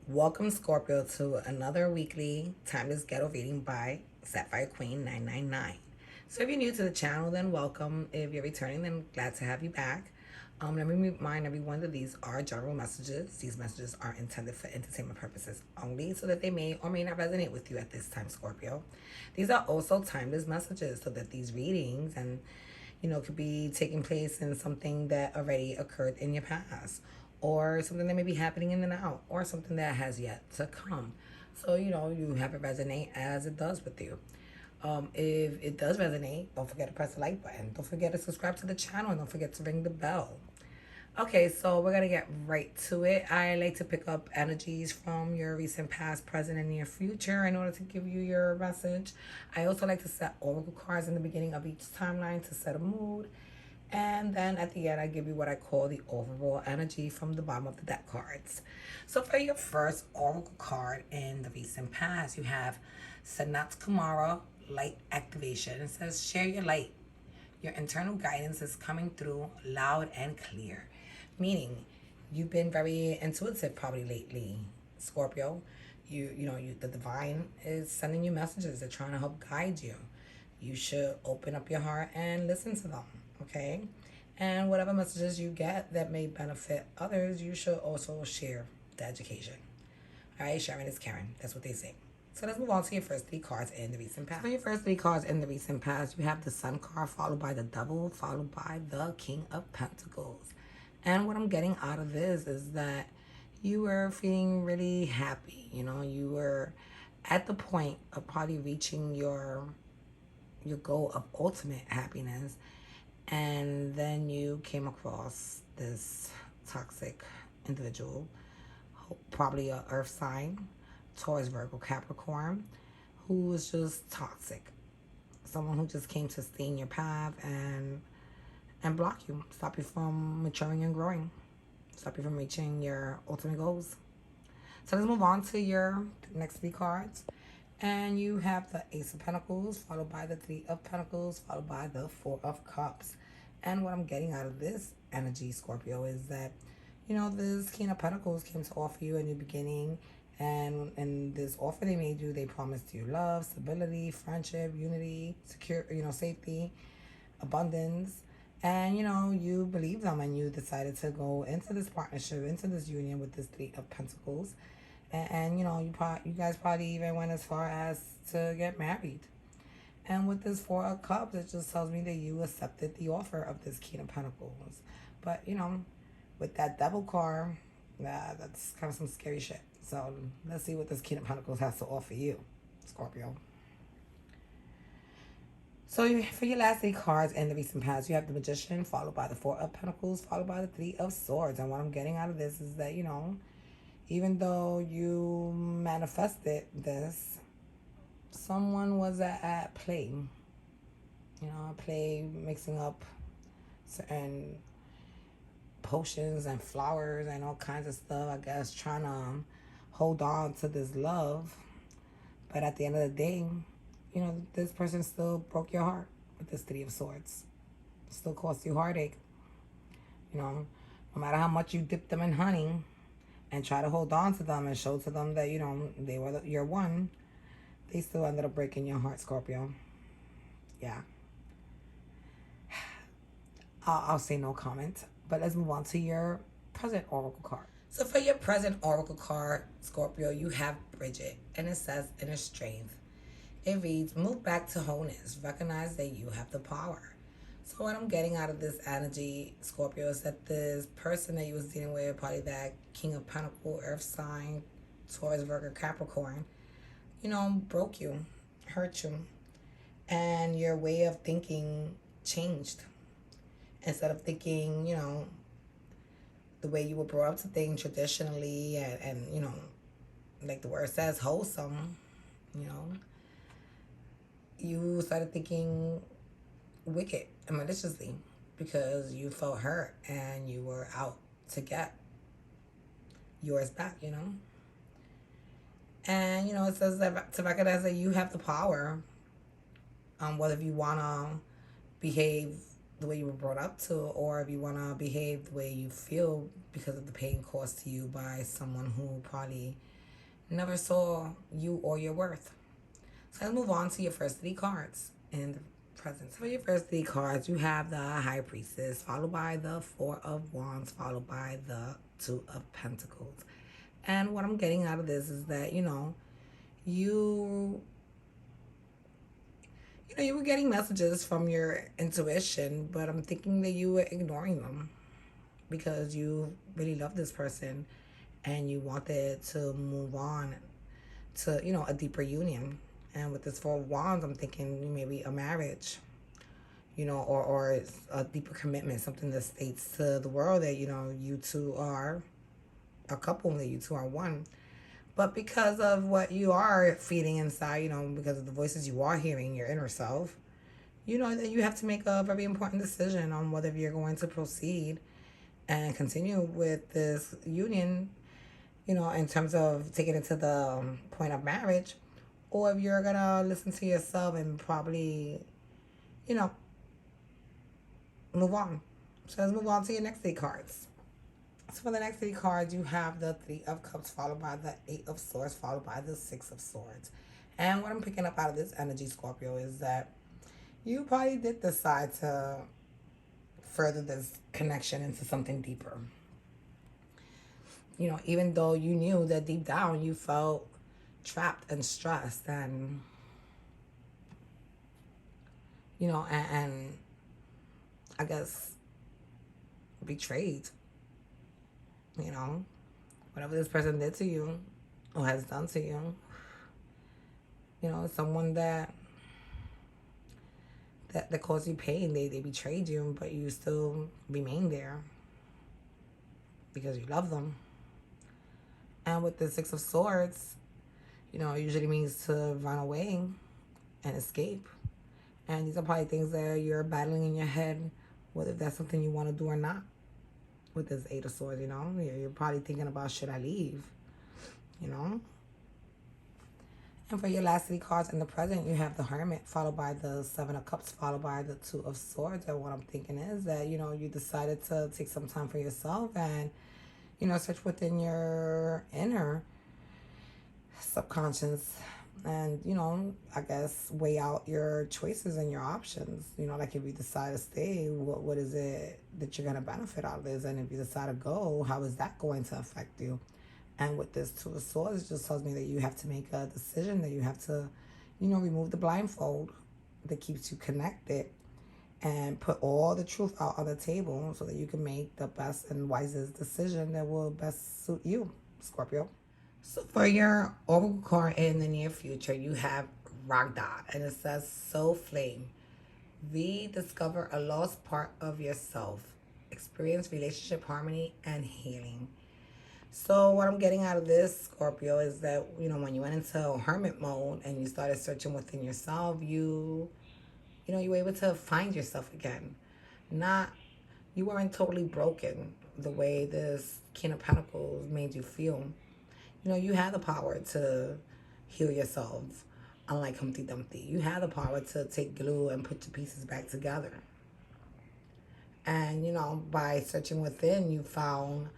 Welcome, Scorpio, to another weekly Timeless Ghetto reading by Sapphire Queen 999. So, if you're new to the channel, then welcome. If you're returning, then glad to have you back. Let me remind everyone that these are general messages. These messages are intended for entertainment purposes only, so that they may or may not resonate with you at this time, Scorpio. These are also timeless messages, so that these readings and could be taking place in something that already occurred in your past, or something that may be happening in the now, or something that has yet to come. So, you have it resonate as it does with you. If it does resonate, don't forget to press the like button. Don't forget to subscribe to the channel, and don't forget to ring the bell. Okay, so we're gonna get right to it. I like to pick up energies from your recent past, present, and near future in order to give you your message. I also like to set oracle cards in the beginning of each timeline to set a mood. And then at the end, I give you what I call the overall energy from the bottom of the deck cards. So for your first oracle card in the recent past, you have Sanat Kumara Light Activation. It says, share your light. Your internal guidance is coming through loud and clear. Meaning, you've been very intuitive probably lately, Scorpio. The divine is sending you messages. They're trying to help guide you. You should open up your heart and listen to them, okay? And whatever messages you get that may benefit others, you should also share the education. All right, sharing is caring. That's what they say. So let's move on to your first three cards in the recent past. For your first three cards in the recent past, you have the Sun card, followed by the Devil, followed by the King of Pentacles. And what I'm getting out of this is that you were feeling really happy. You were at the point of probably reaching your goal of ultimate happiness, and then you came across this toxic individual, probably a earth sign, Taurus, Virgo, Capricorn, who was just toxic. Someone who just came to stay in your path and block you, stop you from maturing and growing, stop you from reaching your ultimate goals. So let's move on to your next three cards. And you have the Ace of Pentacles, followed by the Three of Pentacles, followed by the Four of Cups. And what I'm getting out of this energy, Scorpio, is that, this King of Pentacles came to offer you a new beginning. And in this offer they made you, they promised you love, stability, friendship, unity, secure, safety, abundance. And, you believed them, and you decided to go into this partnership, into this union with this Three of Pentacles. And you guys probably even went as far as to get married. And with this Four of Cups, it just tells me that you accepted the offer of this King of Pentacles. But, with that Devil card, that's kind of some scary shit. So let's see what this King of Pentacles has to offer you, Scorpio. So for your last three cards in the recent past, you have the Magician, followed by the Four of Pentacles, followed by the Three of Swords. And what I'm getting out of this is that, even though you manifested this, someone was at play. Play mixing up certain potions and flowers and all kinds of stuff, I guess, trying to hold on to this love. But at the end of the day, this person still broke your heart with this Three of Swords. Still caused you heartache. No matter how much you dip them in honey and try to hold on to them and show to them that, they were your one, they still ended up breaking your heart, Scorpio. Yeah. I'll say no comment. But let's move on to your present oracle card. So for your present oracle card, Scorpio, you have Bridget. And it says, inner strength. It reads, move back to wholeness. Recognize that you have the power. So what I'm getting out of this energy, Scorpio, is that this person that you was dealing with, probably that King of Pentacles, Earth sign, Taurus, Virgo, Capricorn, broke you, hurt you. And your way of thinking changed. Instead of thinking, the way you were brought up to think traditionally and like the word says, wholesome, you started thinking wicked and maliciously because you felt hurt and you were out to get yours back, And, it says that to recognize that you have the power, whether if you want to behave the way you were brought up to, or if you want to behave the way you feel because of the pain caused to you by someone who probably never saw you or your worth. So let's move on to your first three cards in the present. So for your first three cards, you have the High Priestess, followed by the Four of Wands, followed by the Two of Pentacles. And what I'm getting out of this is that, you you were getting messages from your intuition, but I'm thinking that you were ignoring them because you really love this person and you wanted to move on to, a deeper union. And with this Four of Wands, I'm thinking maybe a marriage, or a deeper commitment, something that states to the world that, you two are a couple, that you two are one. But because of what you are feeling inside, because of the voices you are hearing, your inner self, you know that you have to make a very important decision on whether you're going to proceed and continue with this union, in terms of taking it to the point of marriage, or if you're gonna listen to yourself and probably, you know, move on. So let's move on to your next three cards. So for the next three cards, you have the Three of Cups, followed by the Eight of Swords, followed by the Six of Swords. And what I'm picking up out of this energy, Scorpio, is that you probably did decide to further this connection into something deeper. Even though you knew that deep down you felt trapped and stressed and, and I guess betrayed, whatever this person did to you or has done to you, someone that caused you pain, they betrayed you, but you still remain there because you love them. And with the Six of Swords, it usually means to run away and escape. And these are probably things that you're battling in your head, whether that's something you want to do or not. With this Eight of Swords, you're probably thinking about, should I leave? And for your last three cards in the present, you have the Hermit, followed by the Seven of Cups, followed by the Two of Swords. And what I'm thinking is that, you decided to take some time for yourself and, search within your inner subconscious and, I guess weigh out your choices and your options. Like if you decide to stay, what is it that you're going to benefit out of this? And if you decide to go, how is that going to affect you? And with this Two of Swords, it just tells me that you have to make a decision, that you have to, remove the blindfold that keeps you connected and put all the truth out on the table so that you can make the best and wisest decision that will best suit you, Scorpio. So for your oracle card in the near future, you have Ragda, and it says Soul Flame. Rediscover a lost part of yourself. Experience relationship harmony and healing. So what I'm getting out of this, Scorpio, is that, when you went into hermit mode and you started searching within yourself, you were able to find yourself again. You weren't totally broken the way this King of Pentacles made you feel. You had the power to heal yourself, unlike Humpty Dumpty. You had the power to take glue and put your pieces back together. And, by searching within, you found,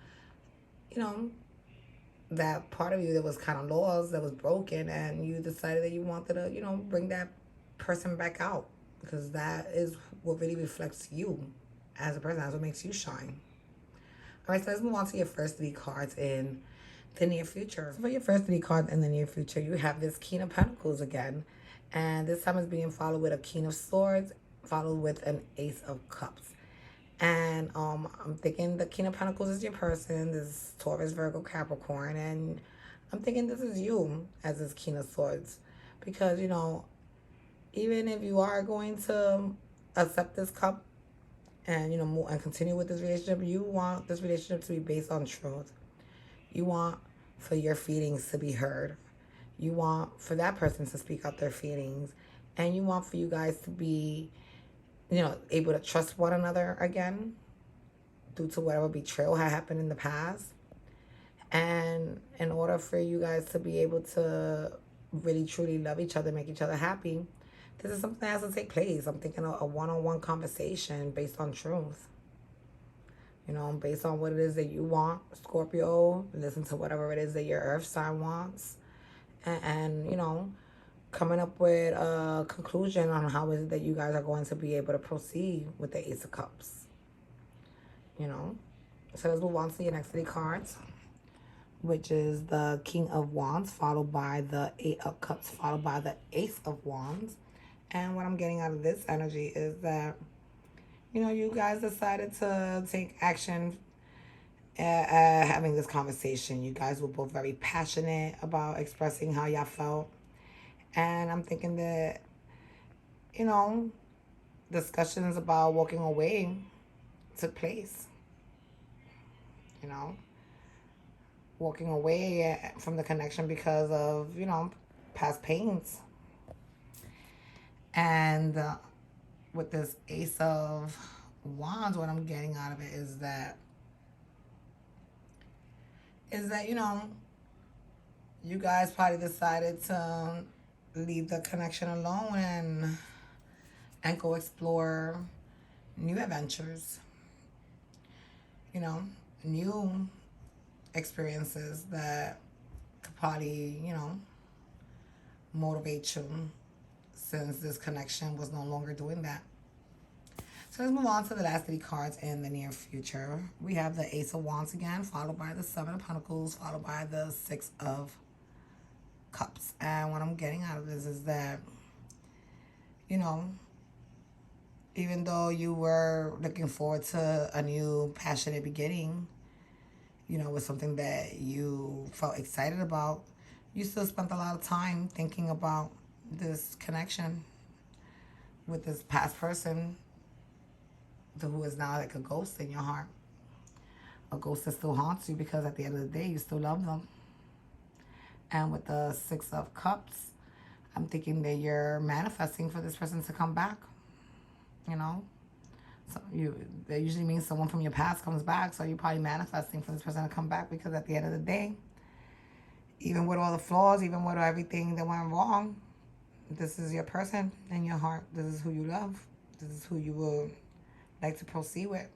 that part of you that was kind of lost, that was broken, and you decided that you wanted to, bring that person back out, because that is what really reflects you as a person. That's what makes you shine. All right, so let's move on to your first three cards in the near future. So for your first three cards in the near future, you have this King of Pentacles again, and this time it's being followed with a King of Swords, followed with an Ace of Cups. And I'm thinking the King of Pentacles is your person. This is Taurus, Virgo, Capricorn. And I'm thinking this is you as this King of Swords. Because, even if you are going to accept this cup and, move and continue with this relationship, you want this relationship to be based on truth. You want for your feelings to be heard. You want for that person to speak out their feelings. And you want for you guys to be, able to trust one another again due to whatever betrayal had happened in the past. And in order for you guys to be able to really truly love each other, make each other happy, this is something that has to take place. I'm thinking a one-on-one conversation based on truth. Based on what it is that you want, Scorpio, listen to whatever it is that your earth sign wants. And coming up with a conclusion on how is it that you guys are going to be able to proceed with the Ace of Cups. So let's move on to your next three cards, which is the King of Wands, followed by the Eight of Cups, followed by the Ace of Wands. And what I'm getting out of this energy is that, you guys decided to take action having this conversation. You guys were both very passionate about expressing how y'all felt. And I'm thinking that, discussions about walking away took place. Walking away from the connection because of, past pains. And with this Ace of Wands, what I'm getting out of it is that, you guys probably decided to leave the connection alone and go explore new adventures, new experiences that could probably, motivate you, since this connection was no longer doing that. So let's move on to the last three cards in the near future. We have the Ace of Wands again, followed by the Seven of Pentacles, followed by the Six of Cups. And what I'm getting out of this is that, even though you were looking forward to a new passionate beginning, with something that you felt excited about, you still spent a lot of time thinking about this connection with this past person who is now like a ghost in your heart. A ghost that still haunts you because at the end of the day, you still love them. And with the Six of Cups, I'm thinking that you're manifesting for this person to come back. So that usually means someone from your past comes back. So you're probably manifesting for this person to come back because at the end of the day, even with all the flaws, even with everything that went wrong, this is your person in your heart. This is who you love. This is who you will like to proceed with.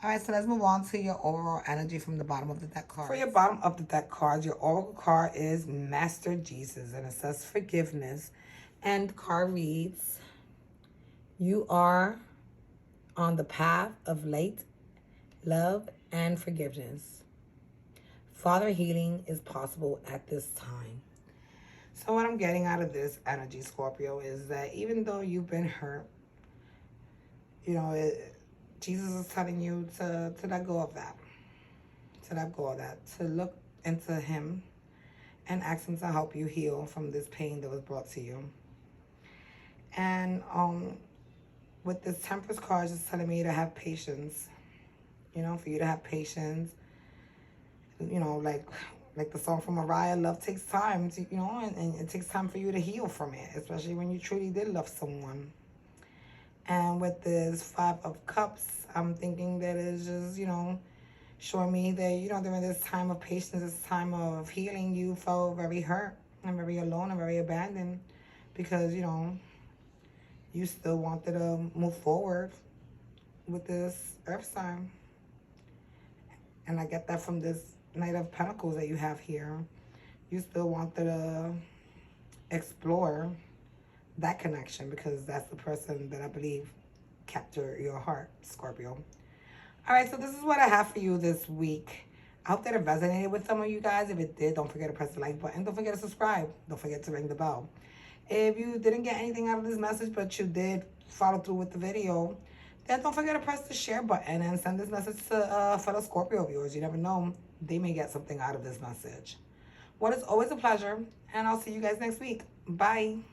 All right, so let's move on to your overall energy from the bottom of the deck card. For your bottom of the deck cards, your oracle card is Master Jesus, and it says forgiveness. And the card reads, you are on the path of light, love, and forgiveness. Father, healing is possible at this time. So what I'm getting out of this energy, Scorpio, is that even though you've been hurt, Jesus is telling you to let go of that. To let go of that. To look into him and ask him to help you heal from this pain that was brought to you. And with this Temperance card, it's telling me to have patience. For you to have patience. Like the song from Mariah, love takes time, and it takes time for you to heal from it, especially when you truly did love someone. And with this Five of Cups, I'm thinking that it's just, showing me that, during this time of patience, this time of healing, you felt very hurt and very alone and very abandoned because, you still wanted to move forward with this Earth sign. And I get that from this Knight of Pentacles that you have here. You still wanted to explore that connection because that's the person that I believe captured your heart, Scorpio. All right, so this is what I have for you this week. I hope that it resonated with some of you guys. If it did, don't forget to press the like button. Don't forget to subscribe. Don't forget to ring the bell. If you didn't get anything out of this message, but you did follow through with the video, then don't forget to press the share button and send this message to fellow Scorpio viewers. You never know, they may get something out of this message. Well, it's always a pleasure, and I'll see you guys next week. Bye.